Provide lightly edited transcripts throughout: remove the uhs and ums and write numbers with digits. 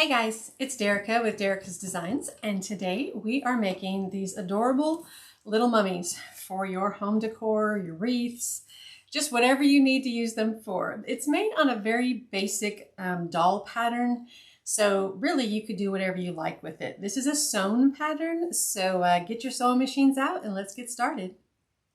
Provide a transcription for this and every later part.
Hey guys, it's Dereka with Dereka's Designs, and today we are making these adorable little mummies for your home decor, your wreaths, just whatever you need to use them for. It's made on a very basic doll pattern, so really you could do whatever you like with it. This is a sewn pattern, so get your sewing machines out and let's get started.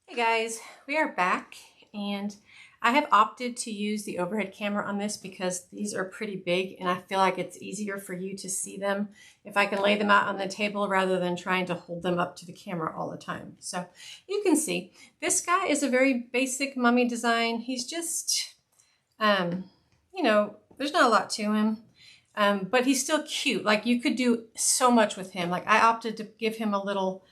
Hey guys, we are back, and I have opted to use the overhead camera on this because these are pretty big and I feel like it's easier for you to see them if I can lay them out on the table rather than trying to hold them up to the camera all the time. So you can see this guy is a very basic mummy design. He's just, you know, there's not a lot to him, but he's still cute. Like you could do so much with him. Like I opted to give him a little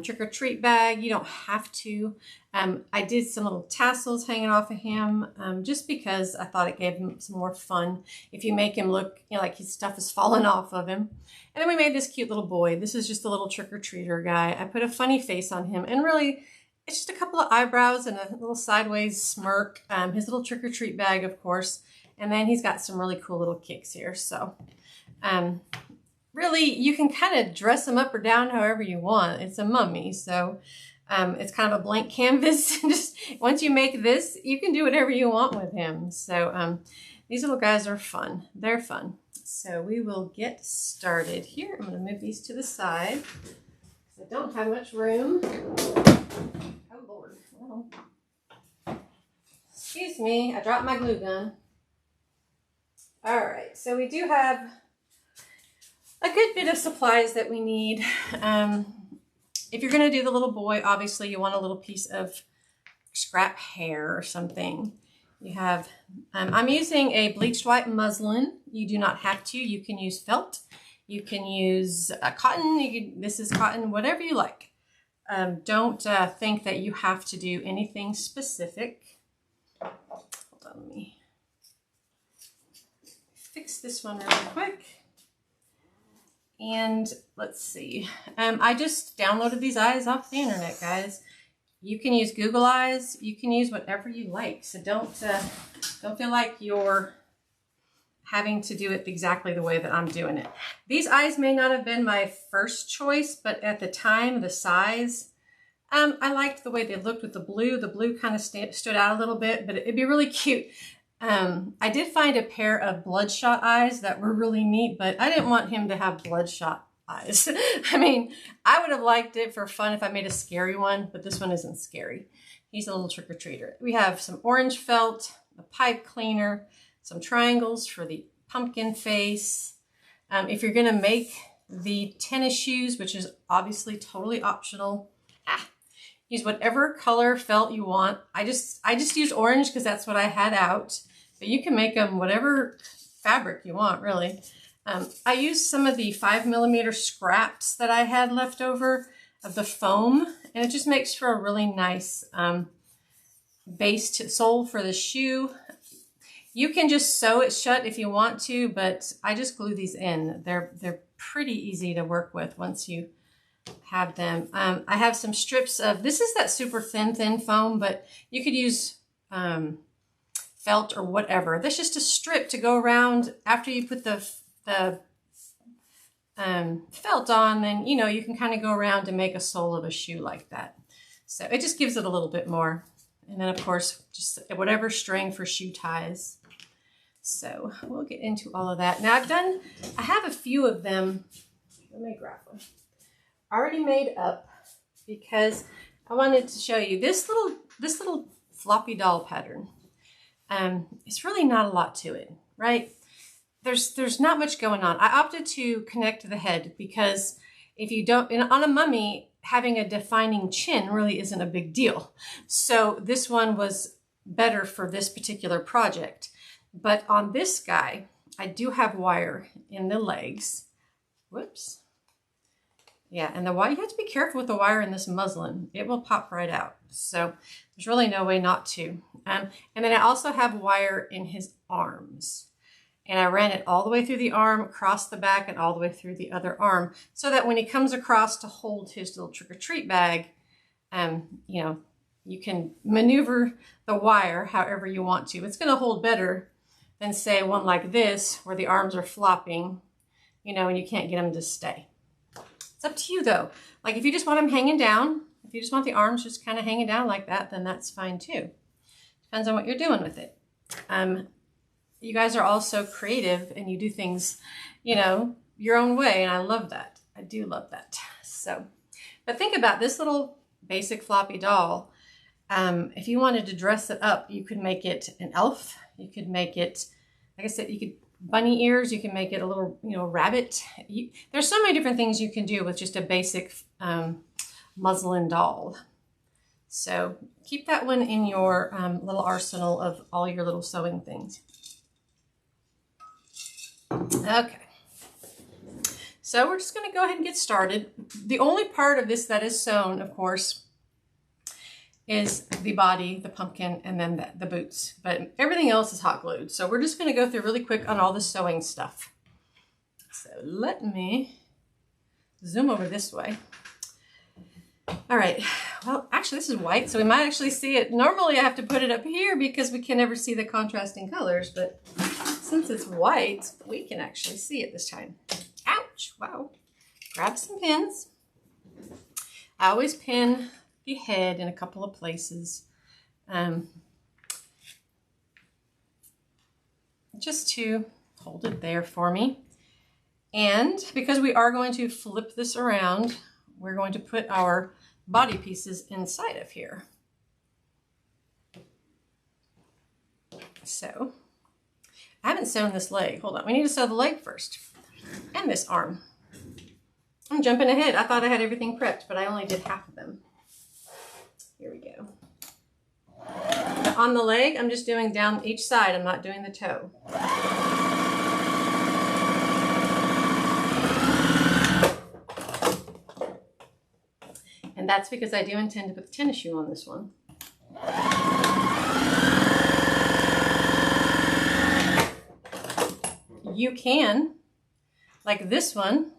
trick-or-treat bag. You don't have to. I did some little tassels hanging off of him just because I thought it gave him some more fun if you make him look, you know, like his stuff is falling off of him. And then we made this cute little boy. This is just a little trick-or-treater guy. I put a funny face on him, and really it's just a couple of eyebrows and a little sideways smirk. His little trick-or-treat bag, of course, and then he's got some really cool little kicks here. So really, you can kind of dress them up or down however you want. It's a mummy, so it's kind of a blank canvas. Just once you make this, you can do whatever you want with him. So these little guys are fun. They're fun. So we will get started here. I'm going to move these to the side because I don't have much room. Oh, Lord. Well, excuse me. I dropped my glue gun. All right. So we do have a good bit of supplies that we need. If you're going to do the little boy, obviously you want a little piece of scrap hair or something. You have, I'm using a bleached white muslin. You do not have to. You can use felt. You can use cotton. This is cotton, whatever you like. Don't think that you have to do anything specific. Hold on, let me fix this one really quick. And let's see, I just downloaded these eyes off the internet, guys. You can use Google Eyes. You can use whatever you like. So don't feel like you're having to do it exactly the way that I'm doing it. These eyes may not have been my first choice, but at the time, the size, I liked the way they looked with the blue. The blue kind of stood out a little bit, but it'd be really cute. I did find a pair of bloodshot eyes that were really neat, but I didn't want him to have bloodshot eyes. I mean, I would have liked it for fun if I made a scary one, but this one isn't scary. He's a little trick-or-treater. We have some orange felt, a pipe cleaner, some triangles for the pumpkin face. If you're gonna make the tennis shoes, which is obviously totally optional, use whatever color felt you want. I just used orange because that's what I had out. But you can make them whatever fabric you want, really. I used some of the 5mm scraps that I had left over of the foam, and it just makes for a really nice base sole for the shoe. You can just sew it shut if you want to, but I just glue these in. They're pretty easy to work with once you have them. I have some strips of, this is that super thin foam, but you could use felt or whatever. That's just a strip to go around after you put the felt on, then, you know, you can kind of go around and make a sole of a shoe like that. So it just gives it a little bit more. And then of course, just whatever string for shoe ties. So we'll get into all of that. Now I have a few of them. Let me grab one. Already made up because I wanted to show you this little floppy doll pattern. It's really not a lot to it, right? There's not much going on. I opted to connect the head because if you don't, on a mummy, having a defining chin really isn't a big deal. So this one was better for this particular project. But on this guy, I do have wire in the legs. Whoops. Yeah, and the wire, you have to be careful with the wire in this muslin. It will pop right out. So there's really no way not to. And then I also have wire in his arms. And I ran it all the way through the arm, across the back, and all the way through the other arm, so that when he comes across to hold his little trick-or-treat bag, you know, you can maneuver the wire however you want to. It's going to hold better than, say, one like this, where the arms are flopping you know, and you can't get them to stay. It's up to you though. Like if you just want them hanging down, if you just want the arms just kind of hanging down like that, then that's fine too. Depends on what you're doing with it. You guys are all so creative and you do things, you know, your own way. And I love that. I do love that. So, but think about this little basic floppy doll. If you wanted to dress it up, you could make it an elf. You could make it, like I said, you could bunny ears. You can make it a little, you know, rabbit. There's so many different things you can do with just a basic muslin doll. So keep that one in your little arsenal of all your little sewing things. Okay. So we're just going to go ahead and get started. The only part of this that is sewn, of course, is the body, the pumpkin, and then the boots. But everything else is hot glued. So we're just going to go through really quick on all the sewing stuff. So let me zoom over this way. All right. Well, actually, this is white, so we might actually see it. Normally, I have to put it up here because we can never see the contrasting colors. But since it's white, we can actually see it this time. Ouch. Wow. Grab some pins. I always pin the head in a couple of places. Just to hold it there for me. And because we are going to flip this around, we're going to put our body pieces inside of here. So, I haven't sewn this leg. Hold on, we need to sew the leg first. And this arm. I'm jumping ahead. I thought I had everything prepped, but I only did half of them. Here we go. On the leg, I'm just doing down each side. I'm not doing the toe. And that's because I do intend to put the tennis shoe on this one. You can, like this one,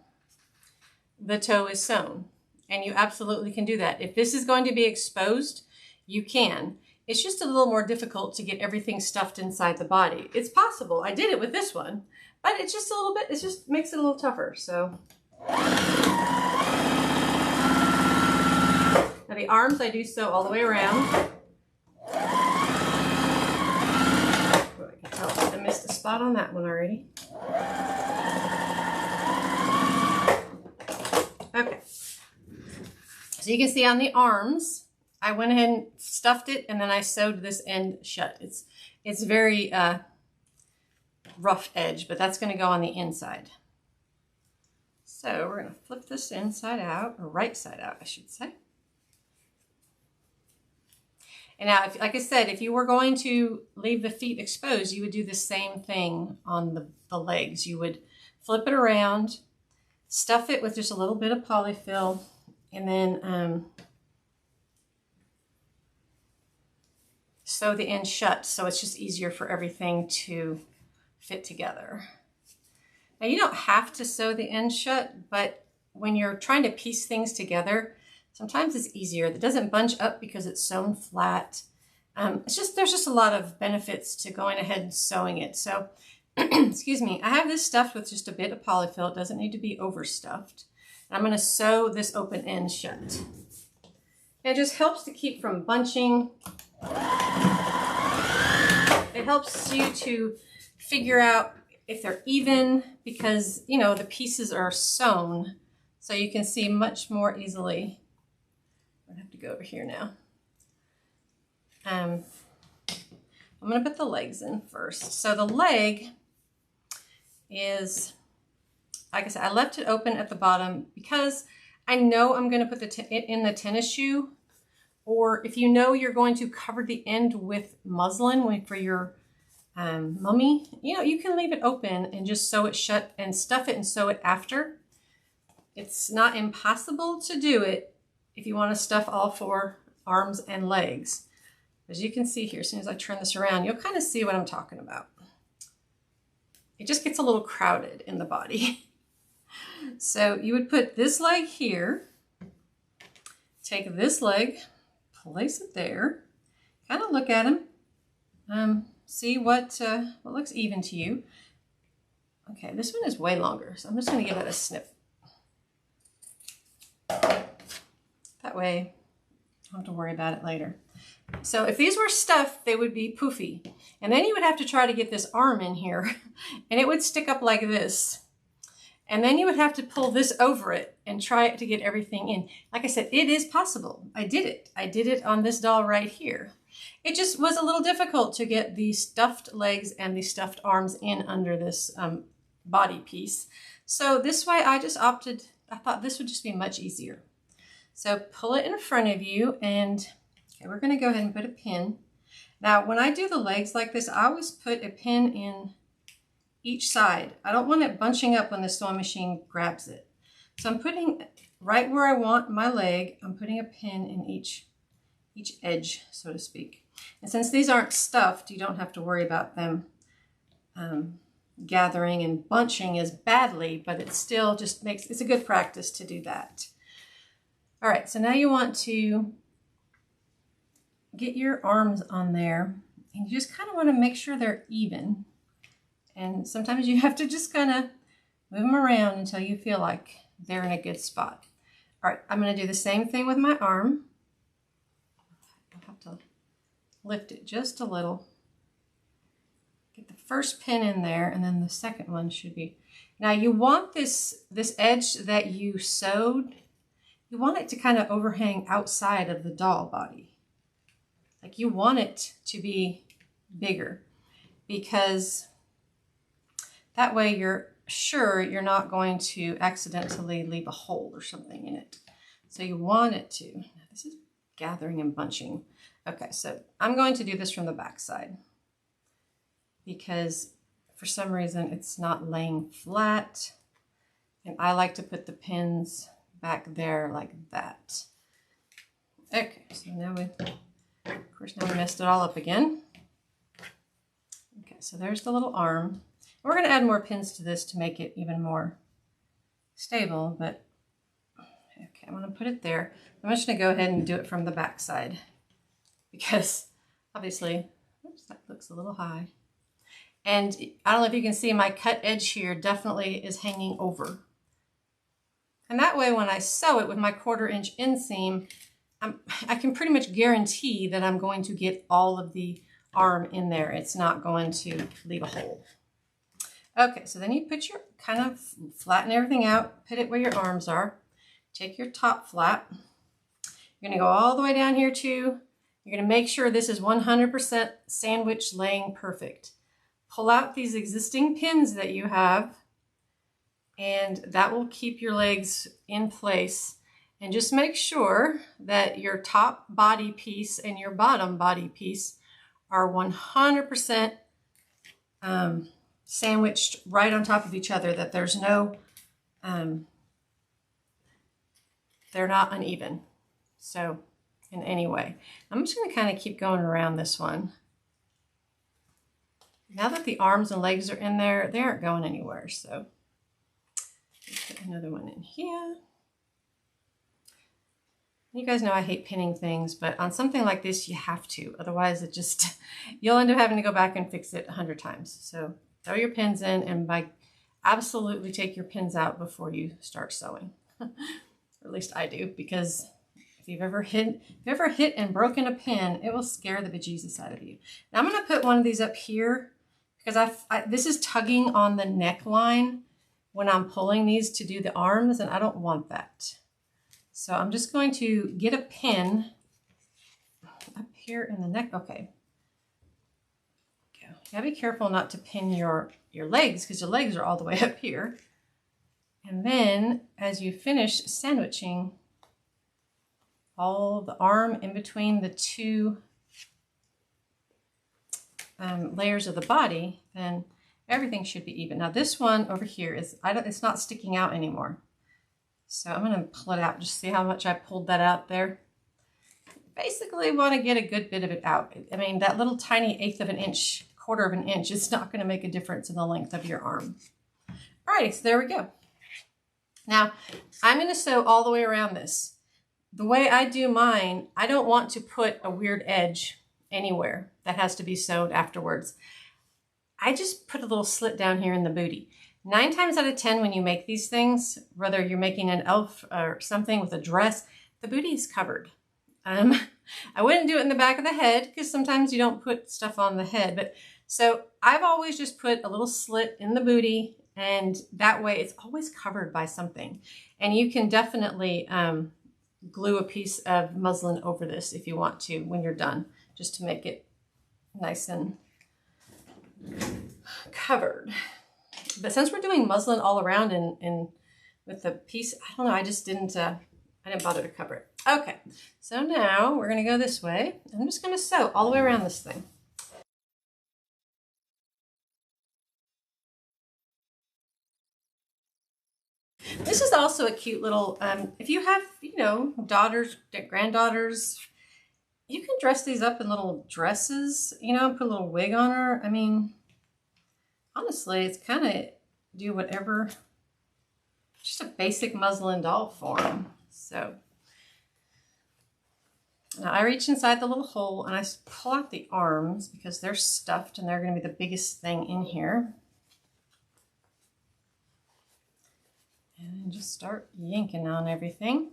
the toe is sewn. And you absolutely can do that. If this is going to be exposed, you can. It's just a little more difficult to get everything stuffed inside the body. It's possible. I did it with this one, but it's just a little bit, it just makes it a little tougher. So now the arms I do sew all the way around. Oh, I can tell I missed a spot on that one already. Okay. So you can see on the arms, I went ahead and stuffed it and then I sewed this end shut. It's very rough edge, but that's going to go on the inside. So we're going to flip this inside out, or right side out, I should say. And now, like I said, if you were going to leave the feet exposed, you would do the same thing on the legs. You would flip it around, stuff it with just a little bit of polyfill, and then sew the end shut so it's just easier for everything to fit together. Now you don't have to sew the end shut, but when you're trying to piece things together, sometimes it's easier. It doesn't bunch up because it's sewn flat. There's just a lot of benefits to going ahead and sewing it. So, excuse me, I have this stuffed with just a bit of polyfill. It doesn't need to be overstuffed. I'm going to sew this open end shut. It just helps to keep from bunching. It helps you to figure out if they're even because, you know, the pieces are sewn. So you can see much more easily. I have to go over here now. I'm going to put the legs in first. So the leg is, like I said, I left it open at the bottom because I know I'm going to put it in the tennis shoe. Or if you know you're going to cover the end with muslin for your mummy, you know, you can leave it open and just sew it shut and stuff it and sew it after. It's not impossible to do it if you want to stuff all four arms and legs. As you can see here, as soon as I turn this around, you'll kind of see what I'm talking about. It just gets a little crowded in the body. So you would put this leg here, take this leg, place it there, kind of look at them, see what looks even to you. Okay, this one is way longer, so I'm just going to give it a snip. That way I don't have to worry about it later. So if these were stuffed, they would be poofy. And then you would have to try to get this arm in here and it would stick up like this. And then you would have to pull this over it and try to get everything in. Like I said, it is possible. I did it. I did it on this doll right here. It just was a little difficult to get the stuffed legs and the stuffed arms in under this body piece. So this way I just opted, I thought this would just be much easier. So pull it in front of you and okay, we're going to go ahead and put a pin. Now when I do the legs like this, I always put a pin in each side. I don't want it bunching up when the sewing machine grabs it. So I'm putting right where I want my leg, I'm putting a pin in each edge, so to speak. And since these aren't stuffed, you don't have to worry about them gathering and bunching as badly, but it still just makes, it's a good practice to do that. All right, so now you want to get your arms on there and you just kind of want to make sure they're even. And sometimes you have to just kind of move them around until you feel like they're in a good spot. All right, I'm going to do the same thing with my arm. I'll have to lift it just a little. Get the first pin in there, and then the second one should be. Now you want this edge that you sewed, you want it to kind of overhang outside of the doll body. Like you want it to be bigger because that way you're sure you're not going to accidentally leave a hole or something in it. So you want it to. Now this is gathering and bunching. Okay, so I'm going to do this from the back side because for some reason it's not laying flat. And I like to put the pins back there like that. Okay, so now we, of course, now we messed it all up again. Okay, so there's the little arm. We're going to add more pins to this to make it even more stable, but okay, I'm going to put it there. I'm just going to go ahead and do it from the back side because obviously, oops, that looks a little high. And I don't know if you can see my cut edge here definitely is hanging over. And that way when I sew it with my 1/4 inch inseam, I can pretty much guarantee that I'm going to get all of the arm in there. It's not going to leave a hole. Okay, so then you put your, kind of flatten everything out, put it where your arms are. Take your top flap. You're gonna go all the way down here too. You're gonna make sure this is 100% sandwich laying perfect. Pull out these existing pins that you have, and that will keep your legs in place. And just make sure that your top body piece and your bottom body piece are 100% sandwiched right on top of each other, that there's no, they're not uneven. So in any way, I'm just going to kind of keep going around this one. Now that the arms and legs are in there, they aren't going anywhere. So let's put another one in here. You guys know I hate pinning things, but on something like this, you have to. Otherwise, it just, you'll end up having to go back and fix it 100 times. So throw your pins in, and absolutely take your pins out before you start sewing. Or at least I do, because if you've ever hit and broken a pin, it will scare the bejesus out of you. Now I'm going to put one of these up here because this is tugging on the neckline when I'm pulling these to do the arms, and I don't want that. So I'm just going to get a pin up here in the neck. Okay. You gotta be careful not to pin your legs because your legs are all the way up here. And then as you finish sandwiching all the arm in between the two layers of the body, then everything should be even. Now this one over here is, it's not sticking out anymore. So I'm going to pull it out, just see how much I pulled that out there. Basically want to get a good bit of it out. I mean, that little tiny 1/8 of an inch, 1/4 of an inch, is not going to make a difference in the length of your arm. All right, so there we go. Now, I'm going to sew all the way around this. The way I do mine, I don't want to put a weird edge anywhere that has to be sewed afterwards. I just put a little slit down here in the booty. 9 times out of 10 when you make these things, whether you're making an elf or something with a dress, the booty is covered. I wouldn't do it in the back of the head because sometimes you don't put stuff on the head. But so I've always just put a little slit in the booty, and that way it's always covered by something. And you can definitely glue a piece of muslin over this if you want to when you're done, just to make it nice and covered. But since we're doing muslin all around and with the piece, I don't know, I didn't bother to cover it. Okay, so now we're gonna go this way. I'm just gonna sew all the way around this thing. This is also a cute little, if you have, you know, daughters, granddaughters, you can dress these up in little dresses, you know, put a little wig on her. I mean, honestly, it's kind of do whatever, just a basic muslin doll form. So now I reach inside the little hole and I pull out the arms because they're stuffed and they're going to be the biggest thing in here. And just start yanking on everything.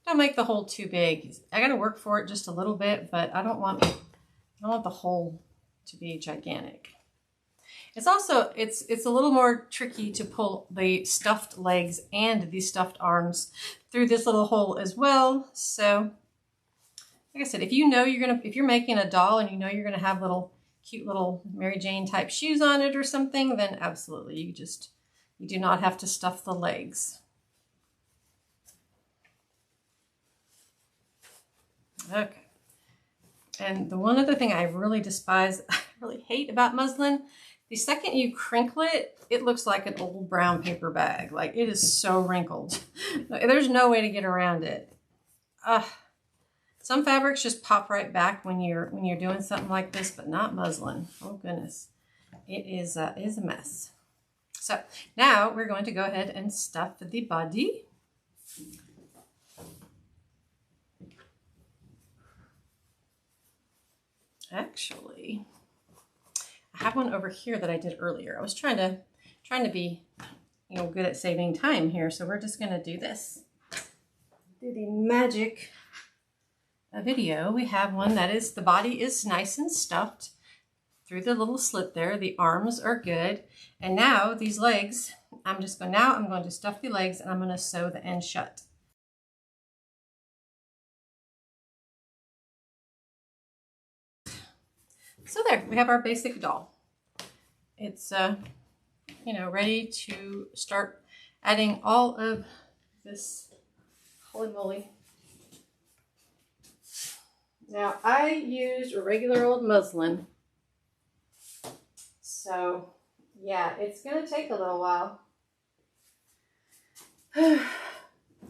Don't make the hole too big. I got to work for it just a little bit, but I don't want the hole to be gigantic. It's also, it's a little more tricky to pull the stuffed legs and the stuffed arms through this little hole as well. So, like I said, if you know if you're making a doll and you know you're gonna have cute little Mary Jane type shoes on it or something, then absolutely, you do not have to stuff the legs. Okay. And the one other thing I really despise, I really hate about muslin, the second you crinkle it, it looks like an old brown paper bag. Like, it is so wrinkled. There's no way to get around it. Some fabrics just pop right back when you're doing something like this, but not muslin. Oh goodness, it is a mess. So now we're going to go ahead and stuff the body. Actually, I have one over here that I did earlier. I was trying to be, you know, good at saving time here. So we're just going to do this. Do the magic video. We have one that is, the body is nice and stuffed through the little slit there. The arms are good. And now these legs, I'm going to stuff the legs and I'm going to sew the end shut. So there, we have our basic doll. It's, you know, ready to start adding all of this, holy moly. Now, I used a regular old muslin. So, yeah, it's going to take a little while.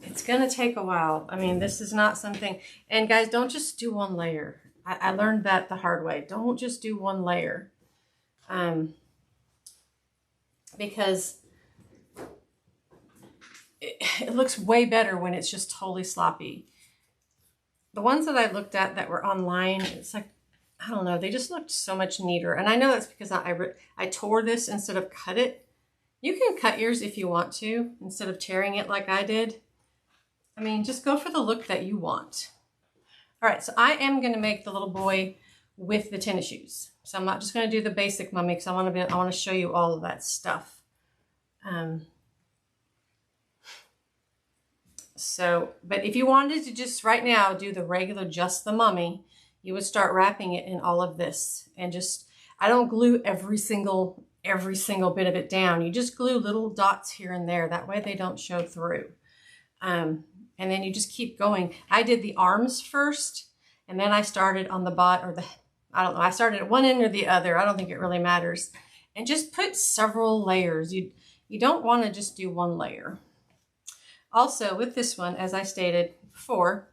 It's going to take a while. I mean, this is not something, and guys, don't just do one layer. I learned that the hard way. Don't just do one layer. Because it looks way better when it's just totally sloppy. The ones that I looked at that were online, it's like, I don't know, they just looked so much neater. And I know that's because I tore this instead of cut it. You can cut yours if you want to, instead of tearing it like I did. I mean, just go for the look that you want. All right, so I am going to make the little boy with the tennis shoes. So I'm not just going to do the basic mummy because I want to show you all of that stuff. But if you wanted to just right now do the regular, just the mummy, you would start wrapping it in all of this and I don't glue every single bit of it down. You just glue little dots here and there. That way they don't show through. And then you just keep going. I did the arms first, and then I started on the bottom, I don't know, I started at one end or the other. I don't think it really matters. And just put several layers. You don't want to just do one layer. Also, with this one, as I stated before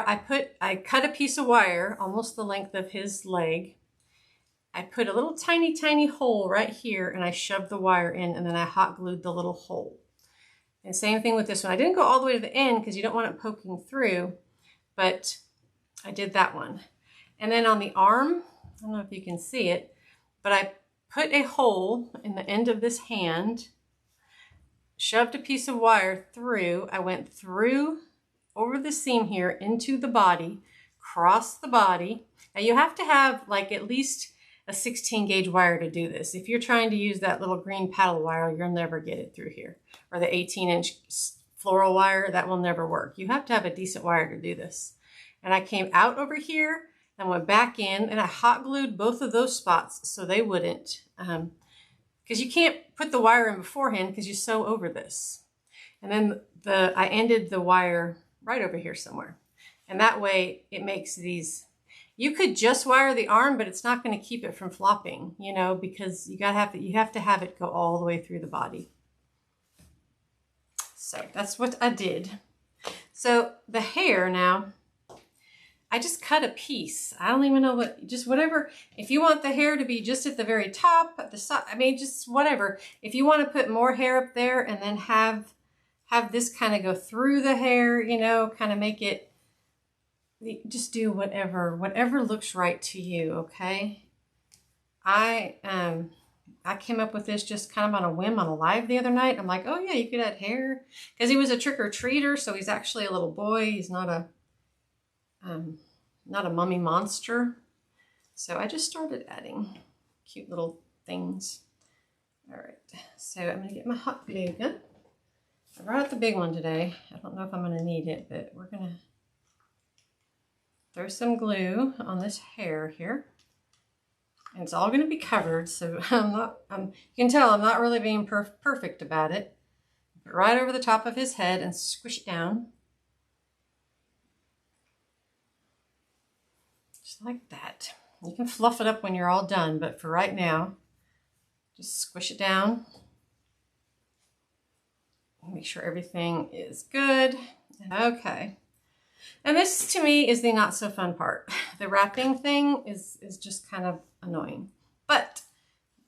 I cut a piece of wire, almost the length of his leg. I put a little tiny, tiny hole right here, and I shoved the wire in, and then I hot glued the little hole. And same thing with this one. I didn't go all the way to the end because you don't want it poking through, but I did that one. And then on the arm, I don't know if you can see it, but I put a hole in the end of this hand, shoved a piece of wire through. I went through over the seam here into the body, crossed the body. Now you have to have like at least a 16 gauge wire to do this. If you're trying to use that little green paddle wire, you'll never get it through here. Or the 18-inch floral wire, that will never work. You have to have a decent wire to do this. And I came out over here and went back in, and I hot glued both of those spots so they wouldn't, because you can't put the wire in beforehand because you sew over this. And then I ended the wire right over here somewhere. And that way it makes these, you could just wire the arm, but it's not going to keep it from flopping, you know, because you have to have it go all the way through the body. So that's what I did. So the hair now, I just cut a piece. I don't even know what, just whatever. If you want the hair to be just at the very top, at the side, I mean, just whatever. If you want to put more hair up there and then have this kind of go through the hair, you know, kind of make it, just do whatever looks right to you, okay? I came up with this just kind of on a whim on a live the other night. I'm like, oh yeah, you could add hair. Because he was a trick-or-treater, so he's actually a little boy. He's not a mummy monster. So I just started adding cute little things. All right, so I'm gonna get my hot glue gun. I brought out the big one today. I don't know if I'm gonna need it, but we're gonna throw some glue on this hair here. And it's all gonna be covered, so you can tell I'm not really being perfect about it. Put it right over the top of his head and squish it down. Just like that. You can fluff it up when you're all done, but for right now, just squish it down. Make sure everything is good. Okay. And this to me is the not so fun part. The wrapping thing is just kind of annoying, but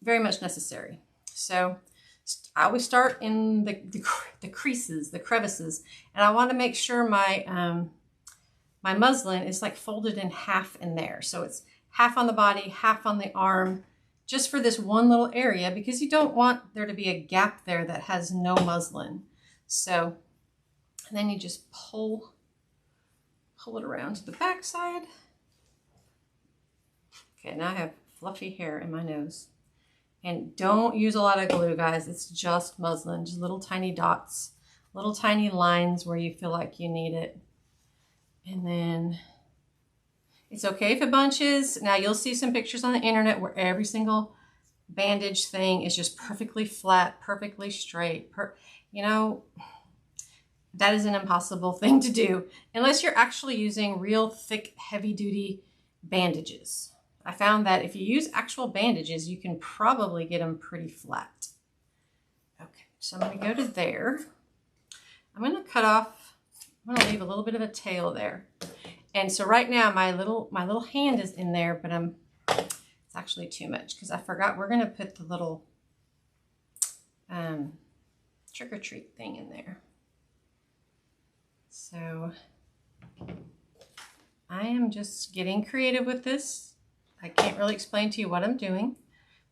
very much necessary. So I always start in the creases, the crevices, and I want to make sure my my muslin is like folded in half in there. So it's half on the body, half on the arm, just for this one little area, because you don't want there to be a gap there that has no muslin. So, and then you just pull it around to the back side. Okay, now I have fluffy hair in my nose. And don't use a lot of glue, guys. It's just muslin, just little tiny dots, little tiny lines where you feel like you need it. And then it's okay if it bunches. Now you'll see some pictures on the internet where every single bandage thing is just perfectly flat, perfectly straight. You know, that is an impossible thing to do unless you're actually using real thick, heavy duty bandages. I found that if you use actual bandages, you can probably get them pretty flat. Okay, so I'm going to go to there. I'm going to cut off, I'm going to leave a little bit of a tail there. And so right now my little hand is in there, but it's actually too much because I forgot we're going to put the little trick-or-treat thing in there. So I am just getting creative with this. I can't really explain to you what I'm doing.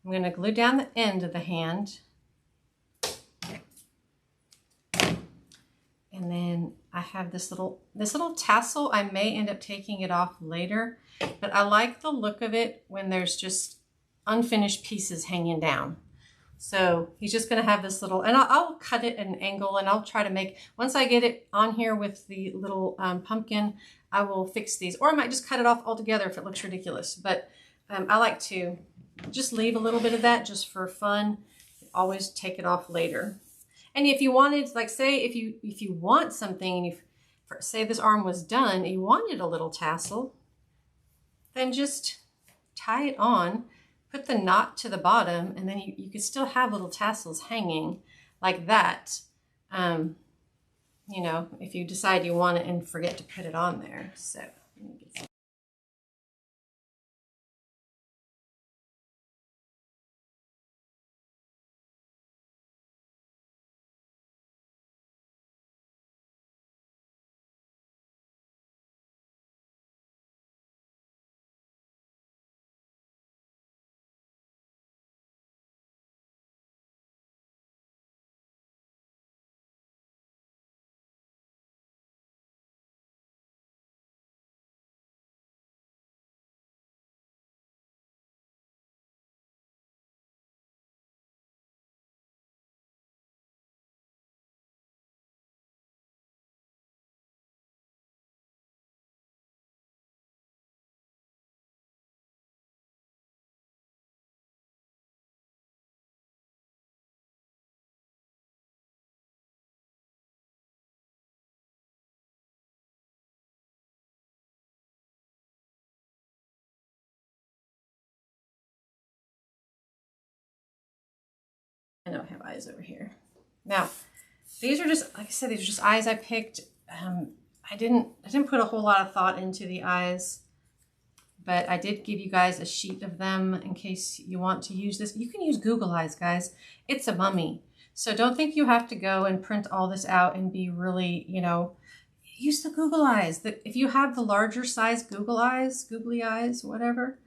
I'm going to glue down the end of the hand. And then I have this little tassel. I may end up taking it off later, but I like the look of it when there's just unfinished pieces hanging down. So he's just going to have this little, and I'll cut it at an angle, and I'll try to make, once I get it on here with the little pumpkin, I will fix these, or I might just cut it off altogether if it looks ridiculous. But I like to just leave a little bit of that just for fun. Always take it off later. And if you wanted, like say, if you want something, and say this arm was done, and you wanted a little tassel, then just tie it on, put the knot to the bottom, and then you could still have little tassels hanging like that. You know, if you decide you want it and forget to put it on there. So let me get some. I know I have eyes over here. Now, these are just, like I said, these are just eyes I picked. I didn't put a whole lot of thought into the eyes, but I did give you guys a sheet of them in case you want to use this. You can use Google eyes, guys. It's a mummy. So don't think you have to go and print all this out and be really, you know, use the Google eyes. If you have the larger size Google eyes, googly eyes, whatever,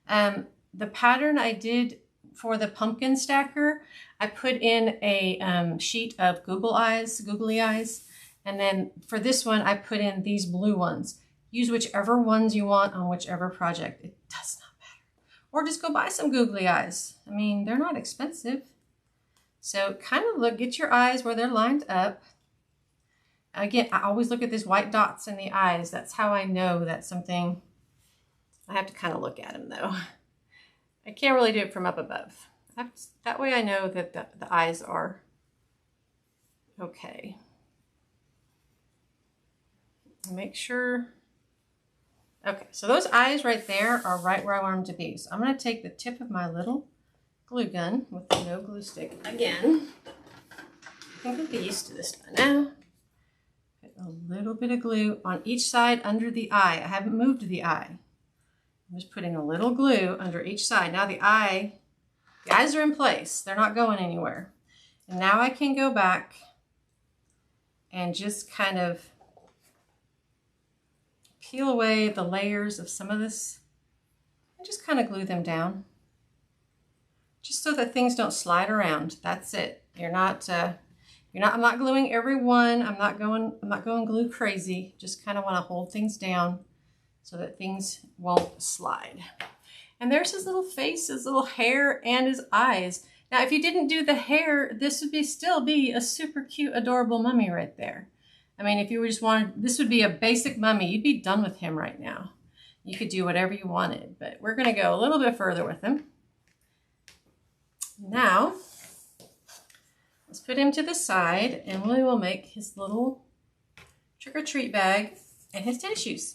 the pattern I did for the pumpkin stacker, I put in a sheet of Google eyes, googly eyes. And then for this one, I put in these blue ones. Use whichever ones you want on whichever project. It does not matter. Or just go buy some googly eyes. I mean, they're not expensive. So kind of look, get your eyes where they're lined up. Again, I always look at these white dots in the eyes. That's how I know that something, I have to kind of look at them though. I can't really do it from up above. That way I know that the eyes are okay. Make sure. Okay, so those eyes right there are right where I want them to be. So I'm going to take the tip of my little glue gun with the no glue stick again. I think I'll be used to this by now. Put a little bit of glue on each side under the eye. I haven't moved the eye. I'm just putting a little glue under each side. Now the eyes are in place. They're not going anywhere. And now I can go back and just kind of peel away the layers of some of this and just kind of glue them down. Just so that things don't slide around. That's it. I'm not gluing every one. I'm not going glue crazy. Just kind of want to hold things down so that things won't slide. And there's his little face, his little hair, and his eyes. Now, if you didn't do the hair, this would still be a super cute, adorable mummy right there. I mean, if you just wanted, this would be a basic mummy. You'd be done with him right now. You could do whatever you wanted, but we're going to go a little bit further with him. Now, let's put him to the side and we will make his little trick-or-treat bag and his tennis shoes.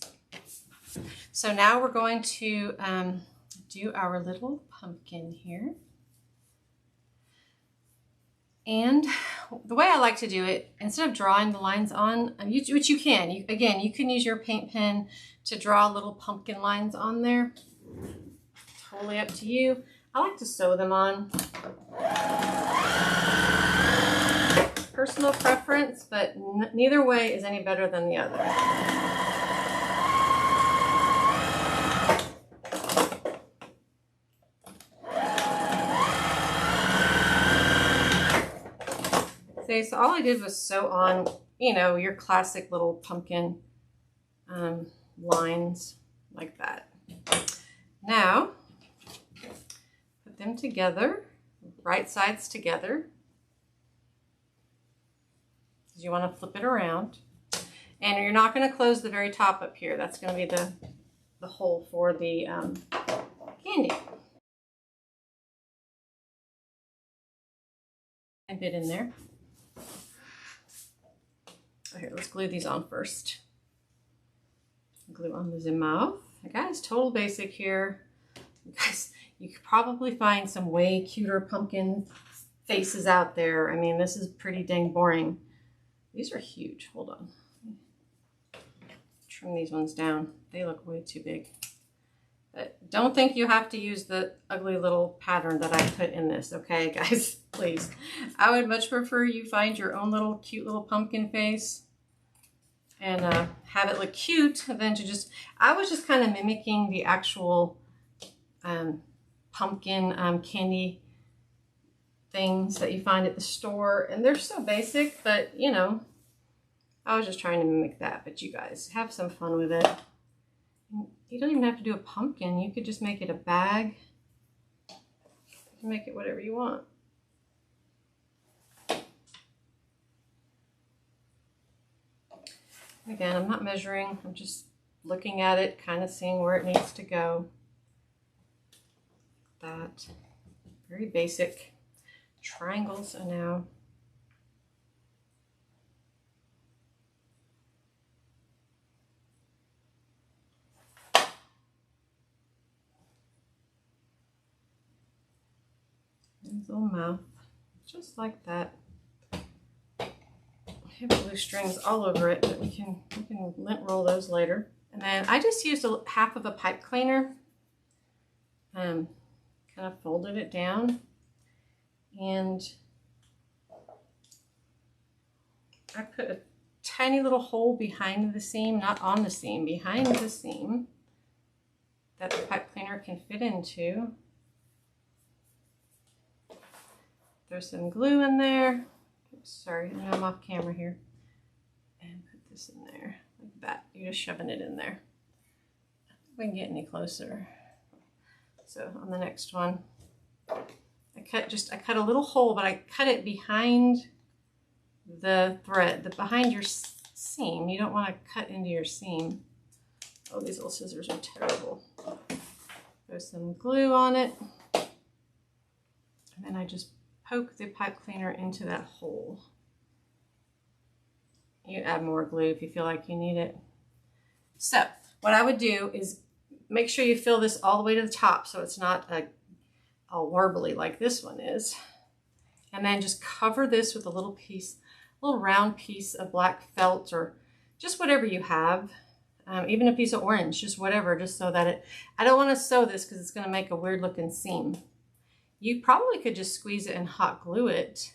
So now we're going to do our little pumpkin here. And the way I like to do it, instead of drawing the lines on, which you can, again, you can use your paint pen to draw little pumpkin lines on there. Totally up to you. I like to sew them on. Personal preference, but neither way is any better than the other. See, so all I did was sew on, you know, your classic little pumpkin lines like that. Now, put them together, right sides together. You want to flip it around. And you're not going to close the very top up here. That's going to be the hole for the candy. A bit in there. Oh, here, let's glue these on first. Glue on the mouth. Guys, total basic here. Guys, you could probably find some way cuter pumpkin faces out there. I mean, this is pretty dang boring. These are huge. Hold on. Trim these ones down. They look way too big. But don't think you have to use the ugly little pattern that I put in this, okay, guys? Please. I would much prefer you find your own little cute little pumpkin face and have it look cute than to just... I was just kind of mimicking the actual pumpkin candy things that you find at the store, and they're so basic, but you know, I was just trying to mimic that. But you guys have some fun with it. You don't even have to do a pumpkin. You could just make it a bag. You can make it whatever you want. Again, I'm not measuring. I'm just looking at it, kind of seeing where it needs to go. That. Very basic. Triangles are now. His little mouth. just like that. I have blue strings all over it, but we can lint roll those later. And then I just used half of a pipe cleaner, kind of folded it down, and I put a tiny little hole behind the seam, not on the seam, behind the seam, that the pipe cleaner can fit into. There's some glue in there. Oops, sorry, I know I'm off camera here. And put this in there, like that. You're just shoving it in there. If we can get any closer. So on the next one, I cut a little hole, but I cut it behind the thread, behind your seam. You don't want to cut into your seam. Oh, these little scissors are terrible. There's some glue on it. And then I just poke the pipe cleaner into that hole. You add more glue if you feel like you need it. So what I would do is make sure you fill this all the way to the top so it's not all warbly like this one is. And then just cover this with a little round piece of black felt, or just whatever you have. Even a piece of orange, just whatever, just so that I don't want to sew this because it's going to make a weird looking seam. You probably could just squeeze it and hot glue it.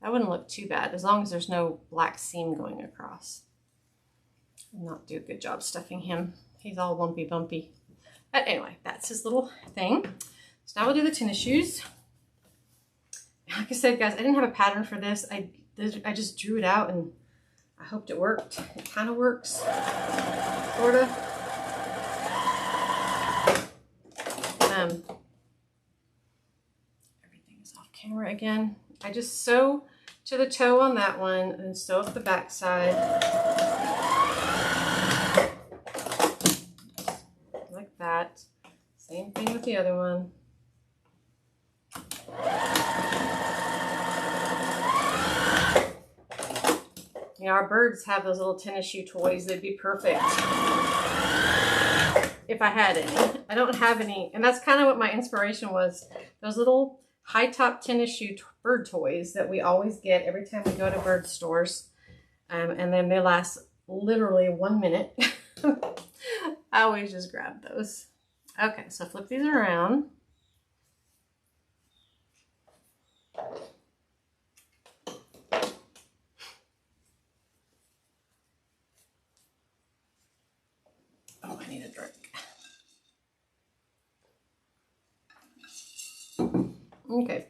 That wouldn't look too bad, as long as there's no black seam going across. I'll not do a good job stuffing him. He's all lumpy bumpy. But anyway, that's his little thing. So now we'll do the tennis shoes. Like I said, guys, I didn't have a pattern for this. I just drew it out and I hoped it worked. It kind of works, sort of. Everything is off camera again. I just sew to the toe on that one and sew up the back side. Like that. Same thing with the other one. You know, our birds have those little tennis shoe toys. They'd be perfect if I had any. I don't have any. And that's kind of what my inspiration was. Those little high top tennis shoe bird toys that we always get every time we go to bird stores. And then they last literally 1 minute. I always just grab those. Okay, so flip these around. Oh, I need a drink. Okay,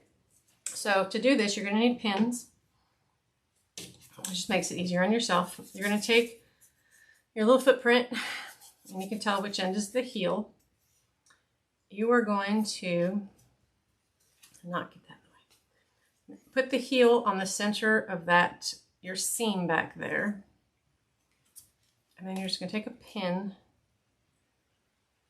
so to do this, you're going to need pins. It just makes it easier on yourself. You're going to take your little footprint, and you can tell which end is the heel. You are going to not get that way. Put the heel on the center of that, your seam back there. And then you're just going to take a pin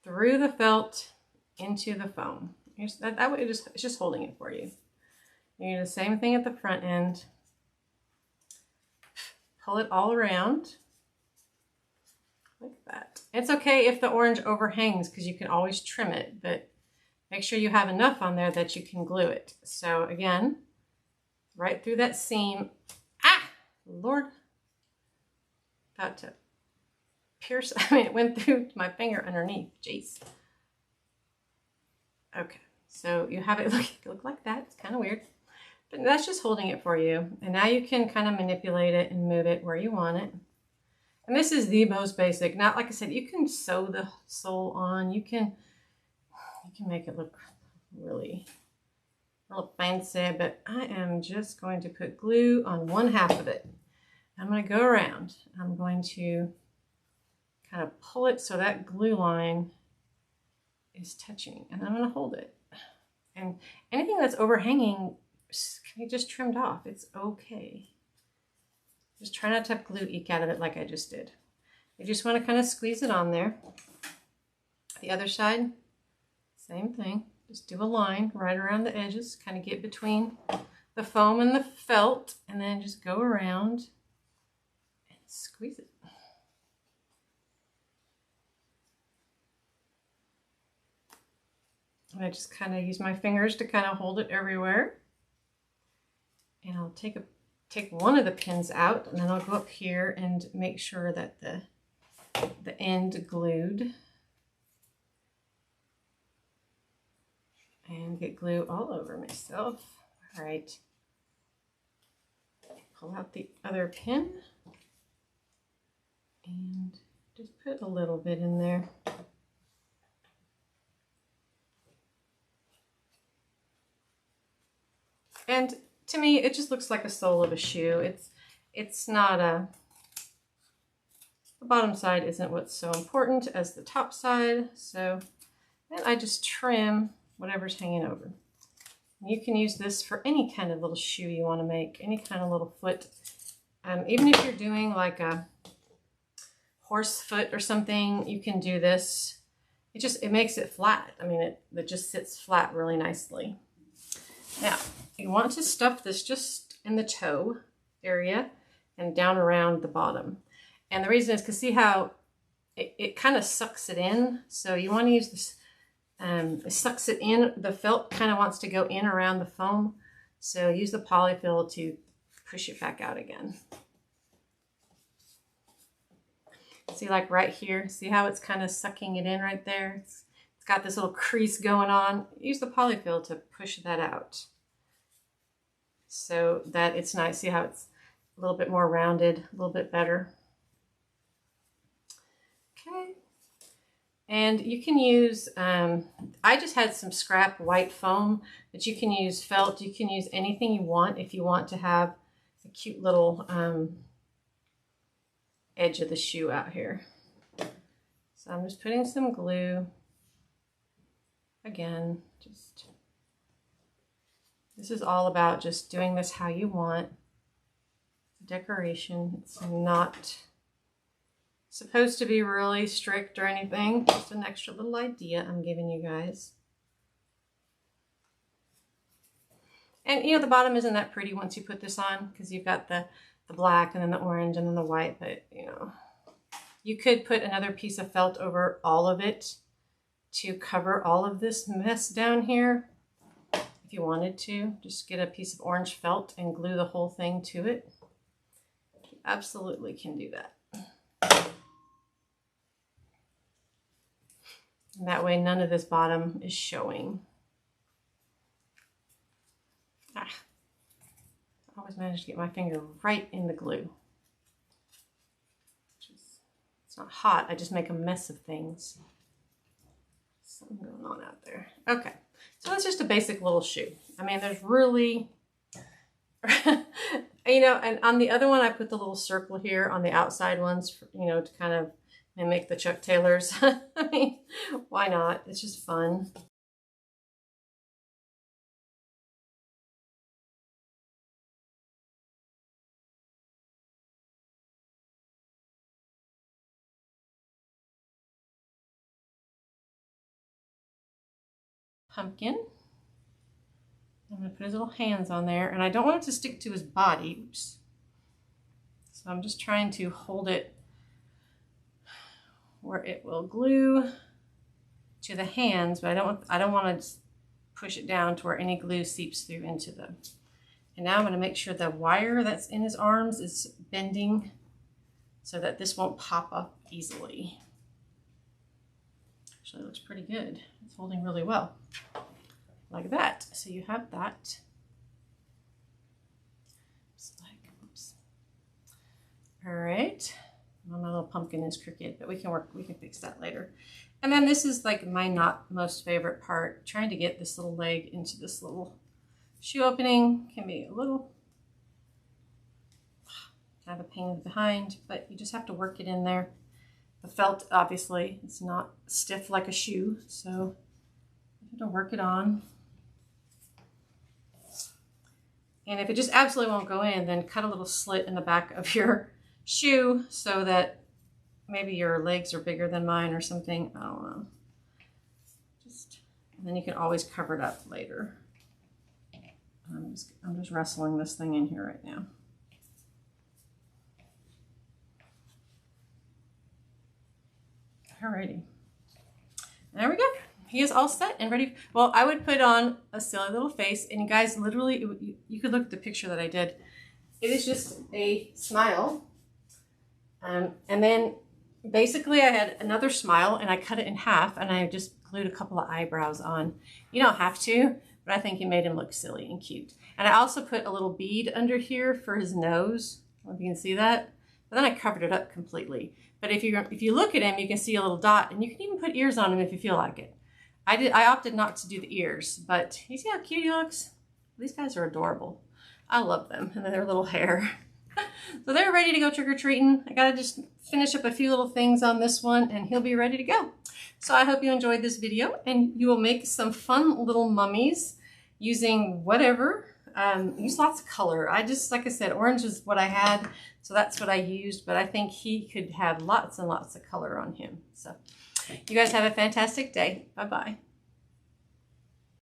through the felt into the foam. That way it's just holding it for you. You do the same thing at the front end. Pull it all around like that. It's okay if the orange overhangs because you can always trim it, but make sure you have enough on there that you can glue it. So again, right through that seam. Ah, Lord, about to pierce. I mean, it went through my finger underneath. Jeez. Okay, so you have it look like that. It's kind of weird, but that's just holding it for you. And now you can kind of manipulate it and move it where you want it. And this is the most basic. Not like I said, you can sew the sole on. You can make it look really fancy, but I am just going to put glue on one half of it. I'm going to go around. I'm going to kind of pull it so that glue line is touching, and I'm going to hold it. And anything that's overhanging can be just trimmed off. It's okay. Just try not to have glue eke out of it like I just did. You just want to kind of squeeze it on there. The other side, same thing. Just do a line right around the edges, kind of get between the foam and the felt, and then just go around and squeeze it. And I just kind of use my fingers to kind of hold it everywhere. And I'll take one of the pins out, and then I'll go up here and make sure that the end glued. And get glue all over myself. All right. Pull out the other pin and just put a little bit in there. And to me, it just looks like a sole of a shoe. It's not a, the bottom side isn't what's so important as the top side. So then I just trim whatever's hanging over. You can use this for any kind of little shoe you want to make, any kind of little foot. Even if you're doing like a horse foot or something, you can do this. It makes it flat. I mean, it just sits flat really nicely. Now, you want to stuff this just in the toe area and down around the bottom. And the reason is because see how it kind of sucks it in. So you want to use this, it sucks it in. The felt kind of wants to go in around the foam. So use the polyfill to push it back out again. See, like right here, see how it's kind of sucking it in right there? It's got this little crease going on. Use the polyfill to push that out so that it's nice. See how it's a little bit more rounded, a little bit better. Okay. And you can use, I just had some scrap white foam, but you can use felt. You can use anything you want if you want to have a cute little edge of the shoe out here. So I'm just putting some glue. Again, this is all about just doing this how you want. Decoration. It's not supposed to be really strict or anything. Just an extra little idea I'm giving you guys. And you know, the bottom isn't that pretty once you put this on because you've got the black and then the orange and then the white, but you know, you could put another piece of felt over all of it to cover all of this mess down here. If you wanted to, just get a piece of orange felt and glue the whole thing to it. You absolutely can do that. And that way none of this bottom is showing. I always manage to get my finger right in the glue. It's not hot, I just make a mess of things. Something going on out there. Okay, so that's just a basic little shoe. I mean, there's really, you know, and on the other one, I put the little circle here on the outside ones, for, you know, to kind of mimic the Chuck Taylors. I mean, why not? It's just fun. Pumpkin. I'm going to put his little hands on there, and I don't want it to stick to his body. Oops. So I'm just trying to hold it where it will glue to the hands, but I don't want to push it down to where any glue seeps through into them. And now I'm going to make sure the wire that's in his arms is bending so that this won't pop up easily. Actually, it looks pretty good. It's holding really well. Like that. So you have that. Oops. All right. Well, my little pumpkin is crooked, but we can fix that later. And then this is like my not most favorite part. Trying to get this little leg into this little shoe opening can be a little kind of a pain behind, but you just have to work it in there. The felt, obviously, it's not stiff like a shoe, so you have to work it on. And if it just absolutely won't go in, then cut a little slit in the back of your shoe so that maybe your legs are bigger than mine or something. I don't know. And then you can always cover it up later. I'm just wrestling this thing in here right now. Alrighty. There we go. he is all set and ready. Well, I would put on a silly little face, and you guys literally, you could look at the picture that I did. It is just a smile. And then basically I had another smile and I cut it in half and I just glued a couple of eyebrows on. You don't have to, but I think it made him look silly and cute. And I also put a little bead under here for his nose. I don't know if you can see that. But then I covered it up completely. But if you look at him, you can see a little dot, and you can even put ears on him if you feel like it. I opted not to do the ears, but you see how cute he looks? These guys are adorable. I love them, and their little hair. So they're ready to go trick-or-treating. I gotta just finish up a few little things on this one, and he'll be ready to go. So I hope you enjoyed this video, and you will make some fun little mummies using whatever. Use lots of color. Like I said, orange is what I had, so that's what I used, but I think he could have lots and lots of color on him. So you guys have a fantastic day. Bye-bye.